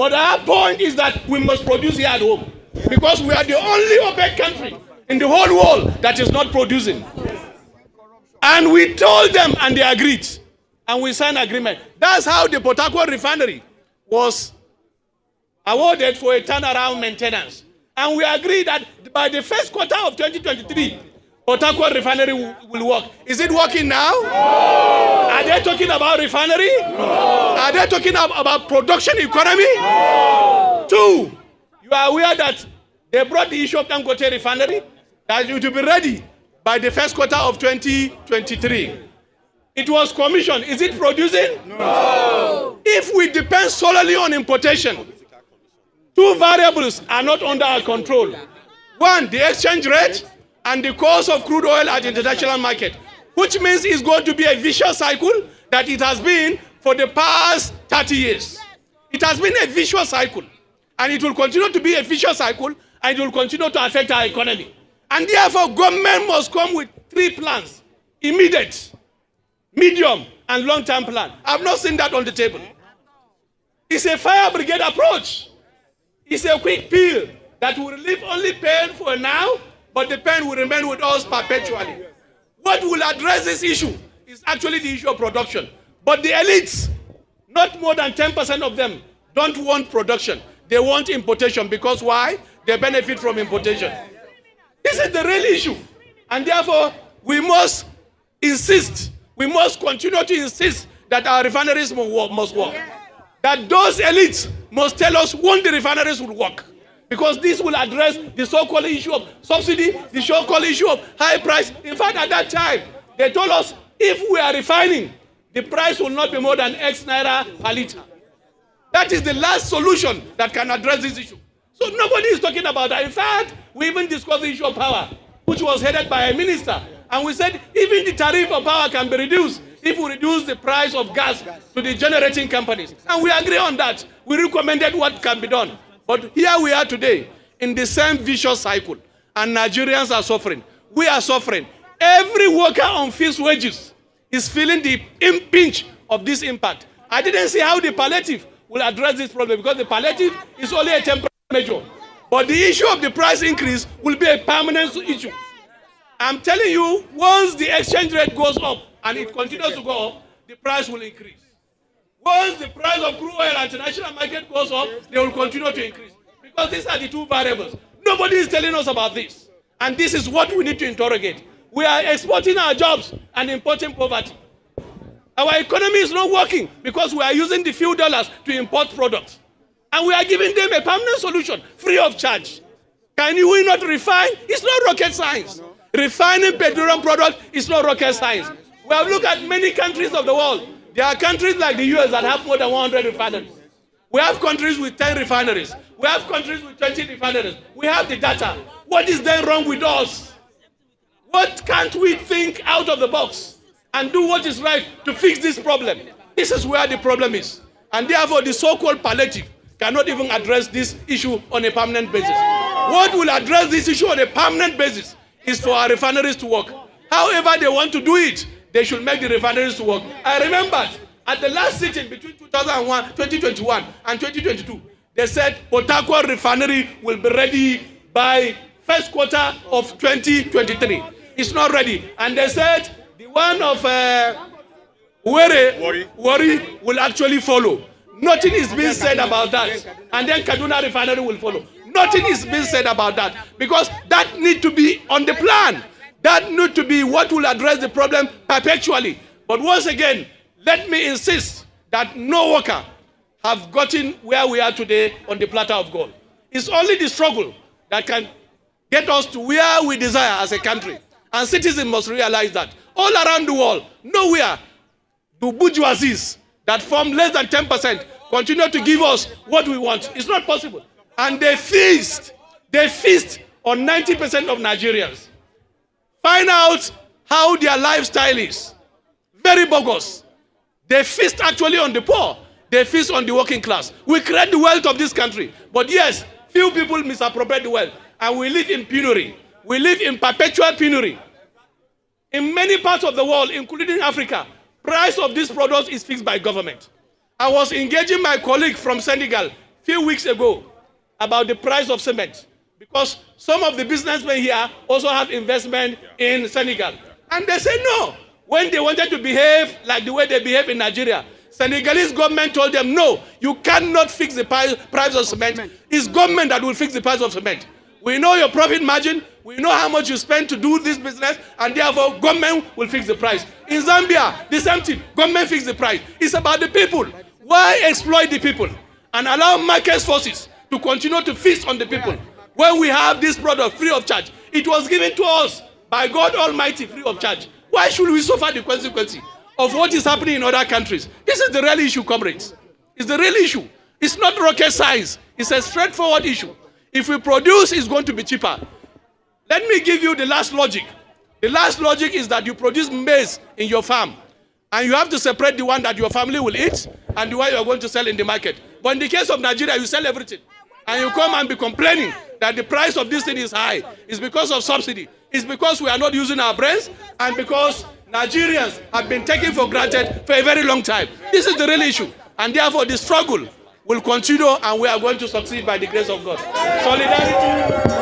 But our point is that we must produce here at home. Because we are the only OPEC country in the whole world that is not producing. And we told them and they agreed. And we signed agreement. That's how the Port Harcourt refinery was awarded for a turnaround maintenance. And we agreed that by the first quarter of 2023, Port Harcourt refinery will work. Is it working now? No. Are they talking about refinery? No. Are they talking about production economy? No. Two, you are aware that they brought the issue of Dangote refinery, that it will be ready by the first quarter of 2023. It was commissioned. Is it producing? No. If we depend solely on importation, two variables are not under our control. One, the exchange rate and the cost of crude oil at the international market, which means it's going to be a vicious cycle that it has been for the past 30 years. It has been a vicious cycle, and it will continue to be a vicious cycle, and it will continue to affect our economy. And therefore, government must come with three plans: immediate, medium, and long-term plan. I've not seen that on the table. It's a fire brigade approach. It's a quick pill that will relieve only pain for now, but the pain will remain with us perpetually. What will address this issue is actually the issue of production. But the elites, not more than 10% of them, don't want production. They want importation. Because why? They benefit from importation. This is the real issue. And therefore, we must insist, we must continue to insist that our refineries must work. That those elites must tell us when the refineries will work. Because this will address the so-called issue of subsidy, the so-called issue of high price. In fact, at that time, they told us if we are refining, the price will not be more than X naira per liter. That is the last solution that can address this issue. So nobody is talking about that. In fact, we even discussed the issue of power, which was headed by a minister. And we said even the tariff of power can be reduced if we reduce the price of gas to the generating companies. And we agree on that. We recommended what can be done. But here we are today in the same vicious cycle. And Nigerians are suffering. We are suffering. Every worker on fixed wages is feeling the pinch of this impact. I didn't see how the palliative will address this problem, because the palliative is only a temporary measure. But the issue of the price increase will be a permanent issue. I'm telling you, once the exchange rate goes up and it continues to go up, the price will increase. Once the price of crude oil at the international market goes up, they will continue to increase. Because these are the two variables. Nobody is telling us about this. And this is what we need to interrogate. We are exporting our jobs and importing poverty. Our economy is not working because we are using the few dollars to import products. And we are giving them a permanent solution, free of charge. Can we not refine? It's not rocket science. Refining petroleum products is not rocket science. We have looked at many countries of the world. There are countries like the US that have more than 100 refineries. We have countries with 10 refineries. We have countries with 20 refineries. We have the data. What is then wrong with us? What can't we think out of the box and do what is right to fix this problem? This is where the problem is. And therefore, the so-called palliative cannot even address this issue on a permanent basis. What will address this issue on a permanent basis is for our refineries to work. However they want to do it, they should make the refineries to work. I remember at the last sitting between 2021 and 2022, they said Port Harcourt refinery will be ready by first quarter of 2023. It's not ready. And they said the one of Wari will actually follow. Nothing is being said about that. And then Kaduna refinery will follow. Nothing is being said about that. Because that needs to be on the plan. That needs to be what will address the problem perpetually. But once again, let me insist that no worker have gotten where we are today on the platter of gold. It's only the struggle that can get us to where we desire as a country. And citizens must realize that. All around the world, nowhere do bourgeoisies that form less than 10% continue to give us what we want. It's not possible. And they feast on 90% of Nigerians. Find out how their lifestyle is. Very bogus. They feast actually on the poor. They feast on the working class. We create the wealth of this country. But yes, few people misappropriate the wealth. And we live in penury. We live in perpetual penury. In many parts of the world, including Africa, price of these products is fixed by government. I was engaging my colleague from Senegal few weeks ago about the price of cement, because some of the businessmen here also have investment in Senegal. And they said no. When they wanted to behave like the way they behave in Nigeria, Senegalese government told them, no, you cannot fix the price of cement. It's government that will fix the price of cement. We know your profit margin. We know how much you spend to do this business, and therefore government will fix the price. In Zambia, the same thing. Government fix the price. It's about the people. Why exploit the people and allow market forces to continue to feast on the people when we have this product free of charge? It was given to us by God Almighty free of charge. Why should we suffer the consequence of what is happening in other countries? This is the real issue, comrades. It's the real issue. It's not rocket science. It's a straightforward issue. If we produce, it's going to be cheaper. Let me give you the last logic. The last logic is that you produce maize in your farm, and you have to separate the one that your family will eat and the one you are going to sell in the market. But in the case of Nigeria, you sell everything. And you come and be complaining that the price of this thing is high. It's because of subsidy. It's because we are not using our brains, and because Nigerians have been taken for granted for a very long time. This is the real issue. And therefore, the struggle will continue, and we are going to succeed by the grace of God. Solidarity.